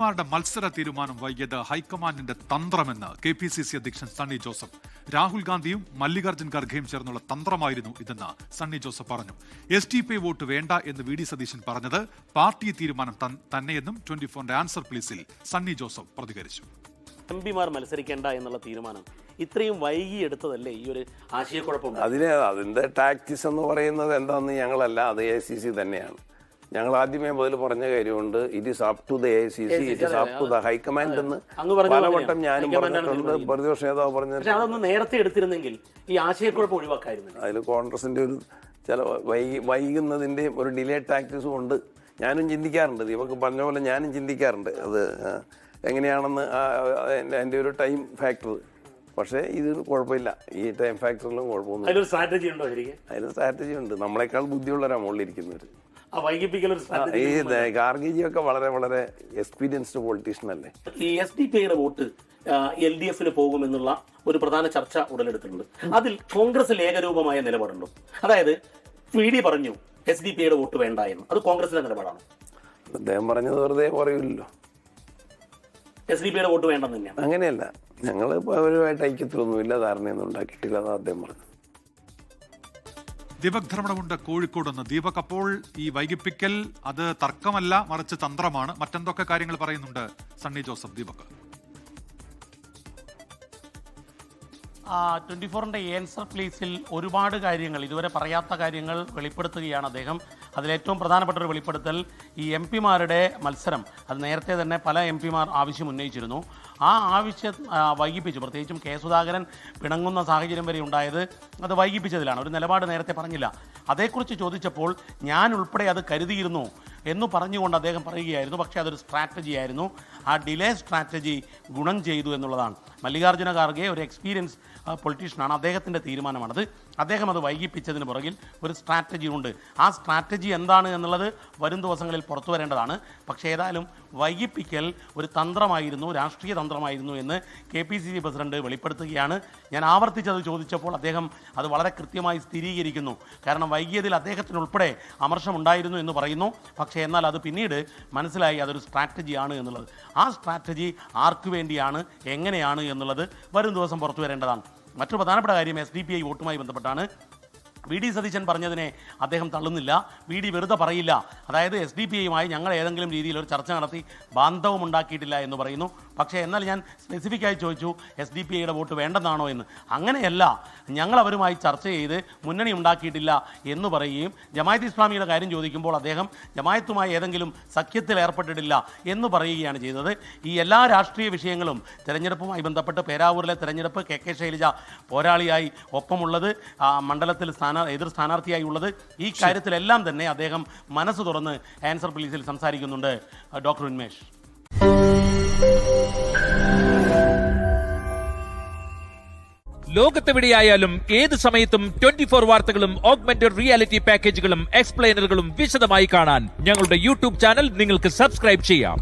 മാരുടെ മത്സര തീരുമാനം വൈകിയത് ഹൈക്കമാൻഡിന്റെ തന്ത്രമെന്ന് KPCC അധ്യക്ഷൻ സണ്ണി ജോസഫ്. രാഹുൽ ഗാന്ധിയും മല്ലികാർജ്ജുൻ ഖർഗെയും ചേർന്നുള്ള തന്ത്രമായിരുന്നു ഇതെന്ന് സണ്ണി ജോസഫ് പറഞ്ഞു. SDPI വോട്ട് വേണ്ട എന്ന് VD സതീശൻ പറഞ്ഞത് പാർട്ടി തീരുമാനം തന്നെയെന്നും 24-ന്റെ ആൻസർ പ്ലീസിൽ സണ്ണി ജോസഫ് പ്രതികരിച്ചു. എംപിമാർ മത്സരിക്കേണ്ട എന്നുള്ള തീരുമാനം ഇത്രയും വൈകിയെടുത്തതല്ലേ ഈ ഒരു ആശയക്കുഴപ്പം? അതിന്റെ ടാക്ടിക്സ് എന്ന് പറയുന്നത് എന്താണെന്ന് ഞങ്ങളല്ല, അത് AICC തന്നെയാണ്. ഞങ്ങൾ ആദ്യമേ മുതൽ പറഞ്ഞ കാര്യമുണ്ട്. It is up to the AICC, it is up to the high command എന്ന് പലവട്ടം ഞാനും പറഞ്ഞിട്ടുണ്ട്. പ്രതിപക്ഷ നേതാവ് പറഞ്ഞത് അതൊന്ന് നേരത്തെ എടുത്തിരുന്നെങ്കിൽ ഈ ആശയക്കുഴപ്പം ഒഴിവാക്കായിരുന്നു. അതിൽ കോൺഗ്രസിന്റെ ഒരു ചില വൈകുന്നതിന്റെ ഒരു ഡിലേ ടാക്ടിക്സും ഉണ്ട്. ഞാനും ചിന്തിക്കാറുണ്ട്, ഇവർക്ക് പറഞ്ഞ പോലെ ഞാനും ചിന്തിക്കാറുണ്ട് അത് എങ്ങനെയാണെന്ന്, എൻ്റെ ഒരു ടൈം ഫാക്ടർ. പക്ഷേ ഇത് കുഴപ്പമില്ല, ഈ ടൈം ഫാക്ടറിലും കുഴപ്പമൊന്നും. അതിലൊരു സ്ട്രാറ്റജി ഉണ്ടോ? അതിന് സ്ട്രാറ്റജി ഉണ്ട്. നമ്മളെക്കാൾ ബുദ്ധിയുള്ളവരാണ് മുകളിലിരിക്കുന്നവർ. ഈ ഖാർഗെജിയൊക്കെ വളരെ വളരെ എക്സ്പീരിയൻസ്ഡ് പൊളിറ്റീഷ്യൻ അല്ലേ. ഈ SDPIയുടെ വോട്ട് LDFന് പോകുമെന്നുള്ള ഒരു പ്രധാന ചർച്ച ഉടലെടുത്തിട്ടുണ്ട്. അതിൽ കോൺഗ്രസിൽ ഏകരൂപമായ നിലപാടുണ്ടോ? അതായത് VD പറഞ്ഞു SDPIയുടെ വോട്ട് വേണ്ട എന്ന്, അത് കോൺഗ്രസിന്റെ നിലപാടാണ്. അദ്ദേഹം പറഞ്ഞത് വെറുതെ പറയൂല്ലോ. SDPIയുടെ വോട്ട് വേണ്ടെന്ന് തന്നെയാണ്. അങ്ങനെയല്ല, ഞങ്ങൾ അവരുമായിട്ട് ഐക്യത്തിലൊന്നുമില്ല, ധാരണയൊന്നും ഉണ്ടാക്കിയിട്ടില്ല എന്ന് അദ്ദേഹം പറഞ്ഞു. ദീപക് ധർമ്മടമുണ്ട് കോഴിക്കോടെന്ന്. ദീപക്, അപ്പോൾ ഈ വൈകിപ്പിക്കൽ അത് തർക്കമല്ല, മറിച്ച് തന്ത്രമാണ്. മറ്റെന്തൊക്കെ കാര്യങ്ങൾ പറയുന്നുണ്ട് സണ്ണി ജോസഫ്? ദീപക്. 24-ന്റെ ആൻസർ പ്ലീസിൽ ഒരുപാട് കാര്യങ്ങൾ, ഇതുവരെ പറയാത്ത കാര്യങ്ങൾ വെളിപ്പെടുത്തുകയാണ് അദ്ദേഹം. അതിലേറ്റവും പ്രധാനപ്പെട്ട ഒരു വെളിപ്പെടുത്തൽ ഈ MPമാരുടെ മത്സരം, അത് നേരത്തെ തന്നെ പല MPമാർ ആവശ്യം ഉന്നയിച്ചിരുന്നു. ആ ആവശ്യം വൈകിപ്പിച്ചു. പ്രത്യേകിച്ചും K. സുധാകരൻ പിണങ്ങുന്ന സാഹചര്യം വരെ ഉണ്ടായത് അത് വൈകിപ്പിച്ചതിലാണ്. ഒരു നിലപാട് നേരത്തെ പറഞ്ഞില്ല. അതേക്കുറിച്ച് ചോദിച്ചപ്പോൾ ഞാൻ ഉൾപ്പെടെ അത് കരുതിയിരുന്നു എന്ന് പറഞ്ഞുകൊണ്ട് അദ്ദേഹം പറയുകയായിരുന്നു. പക്ഷേ അതൊരു സ്ട്രാറ്റജി ആയിരുന്നു. ആ ഡിലേ സ്ട്രാറ്റജി ഗുണം ചെയ്തു എന്നുള്ളതാണ്. മല്ലികാർജ്ജുന ഖാർഗെ ഒരു എക്സ്പീരിയൻസ് പൊളിറ്റീഷ്യനാണ്, അദ്ദേഹത്തിൻ്റെ തീരുമാനമാണത്. അദ്ദേഹം അത് വൈകിപ്പിച്ചതിന് പുറകിൽ ഒരു സ്ട്രാറ്റജി ഉണ്ട്. ആ സ്ട്രാറ്റജി എന്താണ് എന്നുള്ളത് വരും ദിവസങ്ങളിൽ പുറത്തു വരേണ്ടതാണ്. പക്ഷേ ഏതായാലും വൈകിപ്പിക്കൽ ഒരു തന്ത്രമായിരുന്നു, രാഷ്ട്രീയ തന്ത്രമായിരുന്നു എന്ന് KPCC പ്രസിഡന്റ് വെളിപ്പെടുത്തുകയാണ്. ഞാൻ ആവർത്തിച്ചത് ചോദിച്ചപ്പോൾ അദ്ദേഹം അത് വളരെ കൃത്യമായി സ്ഥിരീകരിക്കുന്നു. കാരണം വൈകിയതിൽ അദ്ദേഹത്തിനുൾപ്പെടെ അമർഷമുണ്ടായിരുന്നു എന്ന് പറയുന്നു. പക്ഷേ എന്നാൽ അത് പിന്നീട് മനസ്സിലായി അതൊരു സ്ട്രാറ്റജിയാണ് എന്നുള്ളത്. ആ സ്ട്രാറ്റജി ആർക്കു വേണ്ടിയാണ്, എങ്ങനെയാണ് എന്നുള്ളത് വരും ദിവസം പുറത്തു വരേണ്ടതാണ്. മറ്റൊരു പ്രധാനപ്പെട്ട കാര്യം SDPI വോട്ടുമായി ബന്ധപ്പെട്ടാണ്. VD സതീശൻ പറഞ്ഞതിനെ അദ്ദേഹം തള്ളുന്നില്ല. VD വെറുതെ പറയില്ല. അതായത് SDPIയുമായി ഞങ്ങൾ ഏതെങ്കിലും രീതിയിൽ ഒരു ചർച്ച നടത്തി ബാന്ധവം ഉണ്ടാക്കിയിട്ടില്ല എന്ന് പറയുന്നു. പക്ഷേ എന്നാൽ ഞാൻ സ്പെസിഫിക്കായി ചോദിച്ചു SDPIയുടെ വോട്ട് വേണ്ടെന്നാണോ എന്ന്. അങ്ങനെയല്ല, ഞങ്ങൾ അവരുമായി ചർച്ച ചെയ്ത് മുന്നണി ഉണ്ടാക്കിയിട്ടില്ല എന്ന് പറയുകയും ജമായത്ത് ഇസ്ലാമിയുടെ കാര്യം ചോദിക്കുമ്പോൾ അദ്ദേഹം ജമായത്തുമായി ഏതെങ്കിലും സഖ്യത്തിൽ ഏർപ്പെട്ടിട്ടില്ല എന്ന് പറയുകയാണ് ചെയ്തത്. ഈ എല്ലാ രാഷ്ട്രീയ വിഷയങ്ങളും തെരഞ്ഞെടുപ്പുമായി ബന്ധപ്പെട്ട് പേരാവൂരിലെ തെരഞ്ഞെടുപ്പ് KK ശൈലജ പോരാളിയായി ഒപ്പമുള്ളത്, മണ്ഡലത്തിൽ എതിർ സ്ഥാനാർത്ഥിയായി ഉള്ളത്, ഈ കാര്യത്തിലെല്ലാം തന്നെ അദ്ദേഹം മനസ്സ് തുറന്ന് ആൻസർ പ്ലീസിൽ സംസാരിക്കുന്നുണ്ട്. ഡോക്ടർ ഉന്മേഷ്. ലോകത്തെവിടെയായാലും ഏത് സമയത്തും 24 വാർത്തകളും ഓഗ്മെന്റഡ് റിയാലിറ്റി പാക്കേജുകളും എക്സ്പ്ലെയിനറുകളും വിശദമായി കാണാൻ ഞങ്ങളുടെ YouTube ചാനൽ നിങ്ങൾക്ക് സബ്സ്ക്രൈബ് ചെയ്യാം.